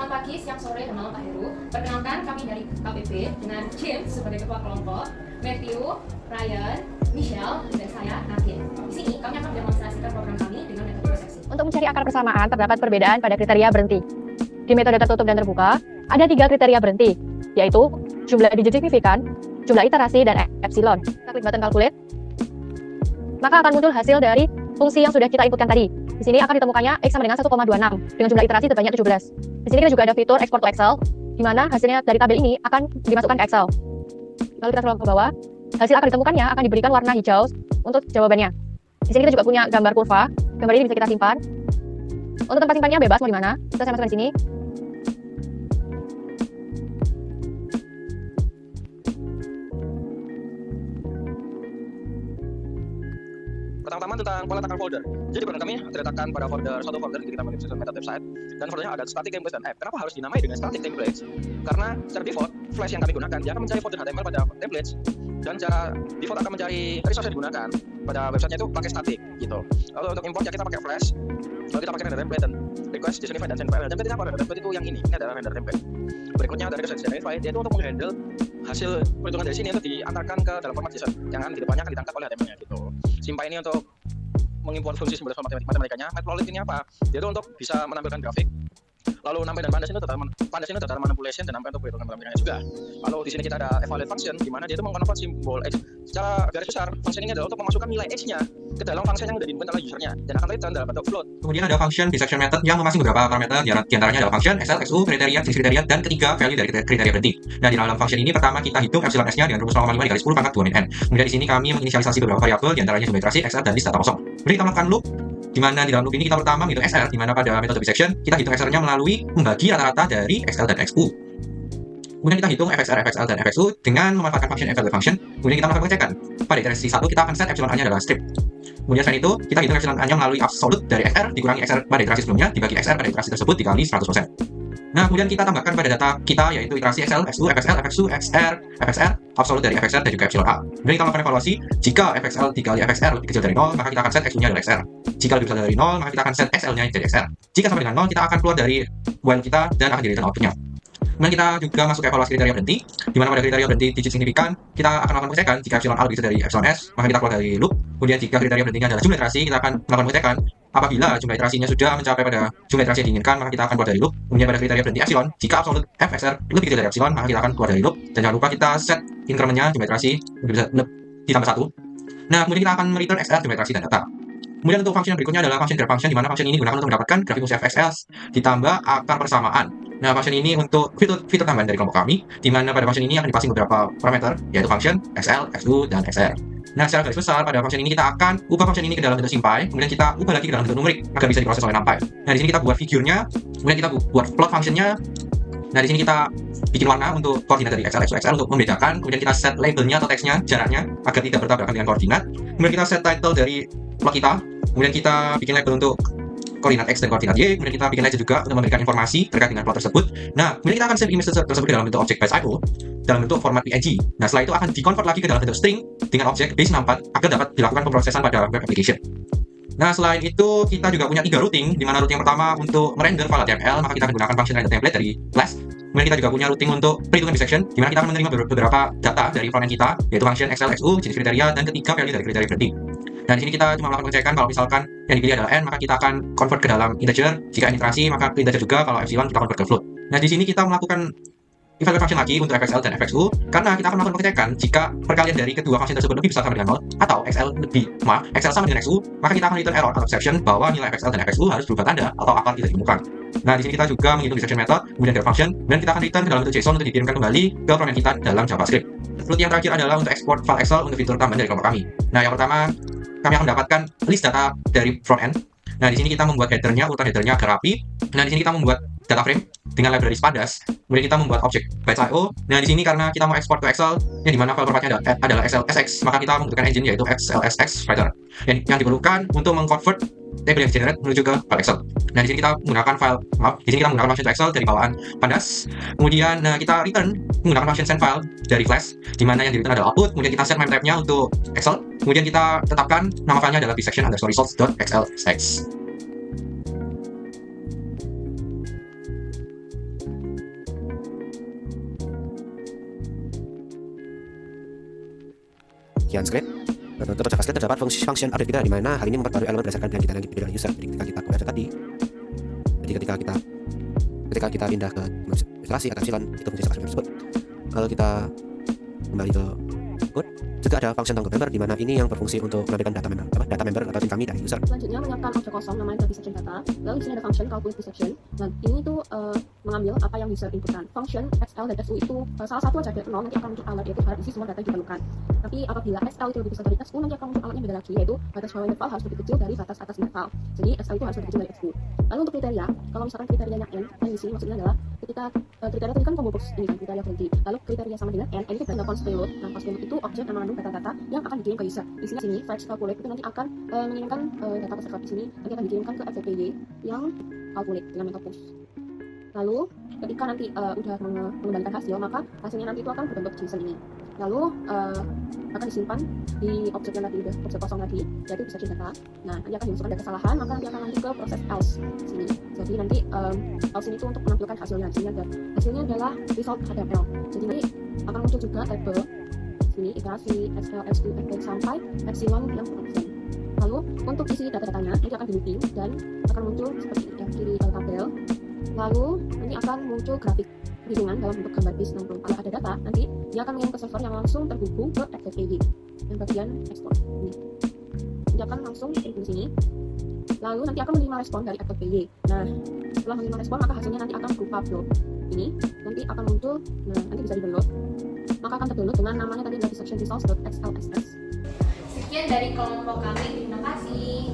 Selamat pagi, siang, sore, dan malam Pak Heru. Perkenalkan kami dari KPP dengan James sebagai ketua kelompok, Matthew, Ryan, Michelle, dan saya Nadine. Di sini kami akan mendemonstrasikan program kami dengan metode persepsi. Untuk mencari akar persamaan, terdapat perbedaan pada kriteria berhenti. Di metode tertutup dan terbuka, ada 3 kriteria berhenti, yaitu jumlah digit signifikan, jumlah iterasi, dan epsilon. Kita klik button calculate, maka akan muncul hasil dari fungsi yang sudah kita inputkan tadi. Di sini akan ditemukannya X sama dengan 1,26 dengan jumlah iterasi terbanyak 17. Di sini kita juga ada fitur export to Excel, di mana hasilnya dari tabel ini akan dimasukkan ke Excel. Lalu kita scroll ke bawah, hasil akan ditemukannya akan diberikan warna hijau untuk jawabannya. Di sini kita juga punya gambar kurva. Gambar ini bisa kita simpan. Untuk tempat simpannya bebas mau di mana. Saya masukkan di sini. Pertama-tama tentang pola takar folder. Jadi program kami terletakkan pada suatu folder ketika kita menggunakan metode website, dan foldernya ada static templates dan app. Kenapa harus dinamai dengan static templates? Karena secara default flash yang kami gunakan dia akan mencari folder HTML pada templates, dan cara default akan mencari resource yang digunakan pada websitenya itu pakai static gitu. Lalu untuk importnya kita pakai flash, lalu kita pakai render template dan request JSONify dan send file. Template apa? Render template itu yang ini adalah render template. Berikutnya dari request JSONify, yaitu untuk menghandle hasil perhitungan dari sini untuk diantarkan ke dalam format JSON yang di depannya akan ditangkap oleh HTML-nya gitu. Simpai ini untuk mengimport fungsi simbol matematikanya. Matplotlib ini apa? Dia itu untuk bisa menampilkan grafik. Lalu numpy dan pandas ini data manipulation dan numpy untuk perhitungan matematikanya juga. Lalu di sini kita ada evaluate function, di mana dia itu mengkonvert simbol x. Secara garis besar, function ini adalah untuk memasukkan nilai x-nya ke dalam function yang sudah diinput oleh usernya dan akan return dalam bentuk float. Kemudian ada function dissection method yang memasing beberapa parameter, di antaranya adalah function, XL, XU, kriteria, jenis kriteria, dan ketiga value dari kriteria berhenti. Dan di dalam function ini pertama kita hitung epsilon s-nya dengan rumus 0,5 dikali 10 pangkat 2 min n. Kemudian di sini kami menginisialisasi beberapa variabel, di antaranya jumlah iterasi, XL, dan list data kosong. Kemudian kita melakukan loop, di mana di dalam loop ini kita pertama menghitung XL, di mana pada metode bisection kita hitung XL-nya melalui membagi rata-rata dari XL dan XU. Kemudian kita hitung FXR, FXL, dan FXU dengan memanfaatkan function evaluate function. Kemudian kita melakukan pengecekan. Pada iterasi 1 kita akan set epsilon a-nya adalah strip. Kemudian selain itu kita hitung epsilon a-nya melalui absolute dari XR dikurangi XR pada iterasi sebelumnya dibagi XR pada iterasi tersebut dikali 100%. Nah, kemudian kita tambahkan pada data kita yaitu iterasi XL, XU, FXL, FXU, XR, FXR, absolute dari FXR dan juga epsilon a. Kemudian kita melakukan evaluasi, jika FXL dikali FXR lebih kecil dari 0, maka kita akan set XU-nya adalah XR. Jika lebih besar dari 0, maka kita akan set XL-nya jadi XR. Jika sama dengan 0, kita akan keluar dari while kita dan akan di-return output-nya. Kemudian kita juga masuk ke evaluasi kriteria berhenti, di mana pada kriteria berhenti digit signifikan, kita akan melakukan pengecekan jika epsilon a lebih kecil dari epsilon s, maka kita keluar dari loop. Kemudian jika kriteria berhentinya adalah jumlah iterasi, kita akan melakukan pengecekan. Apabila jumlah iterasinya sudah mencapai pada jumlah iterasi yang diinginkan, maka kita akan keluar dari loop. Kemudian pada kriteria berhenti epsilon, jika absolute FXR lebih kecil dari epsilon, maka kita akan keluar dari loop. Dan jangan lupa kita set incrementnya jumlah iterasi ditambah 1. Nah, kemudian kita akan return XR jumlah iterasi dan data. Kemudian untuk function yang berikutnya adalah function graph function, di mana function ini digunakan untuk mendapatkan grafik fungsi FXL ditambah akar persamaan. Nah, function ini untuk fitur tambahan dari kelompok kami, di mana pada function ini akan dipasing beberapa parameter, yaitu function, XL, XU, dan XR. Nah, secara garis besar pada function ini kita akan ubah function ini ke dalam bentuk simpy, kemudian kita ubah lagi ke dalam bentuk numerik agar bisa diproses oleh numpy. Nah, di sini kita buat figurnya, kemudian kita buat plot functionnya. Nah, di sini kita bikin warna untuk koordinat dari XL, XU, XR untuk membedakan, kemudian kita set labelnya atau teksnya, jaraknya agar tidak bertabrakan dengan koordinat. Kemudian kita set title dari plot kita, kemudian kita bikin label untuk koordinat X dan koordinat Y, kemudian kita bikin legend juga untuk memberikan informasi terkait dengan plot tersebut. Nah, kemudian kita akan save image tersebut ke dalam bentuk objek base.io dalam bentuk format PNG. Nah, setelah itu akan di-convert lagi ke dalam bentuk string dengan objek base64 agar dapat dilakukan pemrosesan pada web application. Nah, selain itu kita juga punya 3 routing, di mana routing yang pertama untuk merender file HTML, maka kita akan gunakan function render template dari Flash. Kemudian kita juga punya routing untuk perhitungan bisection, di mana kita akan menerima beberapa data dari frontend kita, yaitu function XL, XU, jenis kriteria, dan ketiga value dari kriteria berhenti. Dan di sini kita cuma melakukan pengecekan kalau misalkan yang dipilih adalah n, maka kita akan convert ke dalam integer. Jika n iterasi, maka ke integer juga. Kalau epsilon kita convert ke float. Nah, di sini kita melakukan evaluate function lagi untuk FXL dan FXU, karena kita akan melakukan pengecekan jika perkalian dari kedua function tersebut lebih besar sama dengan 0 atau XL sama dengan XU, maka kita akan return error atau exception bahwa nilai FXL dan FXU harus berubah tanda atau akar tidak ditemukan. Nah, di sini kita juga menghitung dissection method, kemudian graph function, dan kita akan return ke dalam bentuk JSON untuk dikirimkan kembali ke frontend kita dalam JavaScript. Float yang terakhir adalah untuk export file Excel untuk fitur tambahan dari kelompok kami. Nah, yang pertama kami akan mendapatkan list data dari frontend. Nah, di sini kita membuat headernya, urutan headernya agar rapi. Nah, di sini kita membuat data frame dengan library pandas. Kemudian kita membuat objek base.io. Nah, di sini karena kita mau export ke Excel, yang dimana file formatnya adalah XLSX, maka kita membutuhkan engine yaitu XLSX Writer yang diperlukan untuk mengconvert table yang generate menuju ke file Excel. Nah, di sini kita menggunakan function to Excel dari bawaan pandas. Kemudian kita return menggunakan function send file dari Flash, di mana yang di return adalah output. Kemudian kita set map type-nya untuk Excel. Kemudian kita tetapkan nama filenya adalah bisection_results.xlsx. bagian script. Untuk bagian script terdapat function update kita, di mana hal ini memperbarui elemen berdasarkan pilihan kita yang dipilih oleh user. Jadi ketika kita code tadi, jadi ketika kita pindah ke ilustrasi atau epsilon, itu fungsi subscript tersebut. Lalu kita kembali ke code. Juga ada function toggle member, di mana ini yang berfungsi untuk menampilkan data member atau tim kami dari user. Selanjutnya menyiapkan objek kosong namanya section data. Lalu di sini ada function calculate section. Nah, ini tuh mengambil apa yang user inputkan. Function XL dan SU itu salah satu aja dari 0 nanti akan muncul alert, yaitu harus isi semua data yang diperlukan. Tapi apabila XL itu lebih besar dari SU, nanti akan muncul alertnya beda lagi, yaitu batas bawah interval harus lebih kecil dari batas atas interval. Jadi XL itu harus lebih kecil dari SU. Lalu untuk kriteria, kalau misalkan kriterianya n di sini maksudnya adalah ketika kriteria tadi kan combo box ini kan kriteria berhenti. Lalu kriteria sama dengan n itu adalah const payload. Nah, const payload itu objek yang mengandung data-data yang akan dikirim ke user. Di sini fetch calculate itu nanti akan mengirimkan data tersebut di sini nanti akan dikirimkan ke FTPY yang calculate dengan metode push. Lalu ketika nanti udah mengembalikan hasil, maka hasilnya nanti itu akan berbentuk JSON ini. Lalu akan disimpan di objek yang tadi, objek kosong tadi, yaitu section data. Nah, nanti akan dimasukkan ada kesalahan, maka nanti akan lanjut ke proses else sini. Jadi nanti else ini itu untuk menampilkan hasilnya. Hasilnya adalah result HTML. Jadi nanti akan muncul juga tabel sini iterasi XL, SU, FP sampai epsilon yang persen. Lalu untuk isi data-datanya nanti akan di-looping dan akan muncul seperti ini ya, kiri tabel. Lalu nanti akan muncul grafik hitungan dalam bentuk gambar bis 60. Kalau ada data, nanti dia akan mengirim ke server yang langsung terhubung ke FTPY yang bagian ekspor ini. Dia akan langsung kirim di sini. Lalu nanti akan menerima respon dari FTPY. Nah, setelah menerima respon maka hasilnya nanti akan berupa upload. Ini nanti akan muncul, nah nanti bisa di-download. Maka akan terdownload dengan namanya tadi dari section results.xlss. Sekian dari kelompok kami, terima kasih.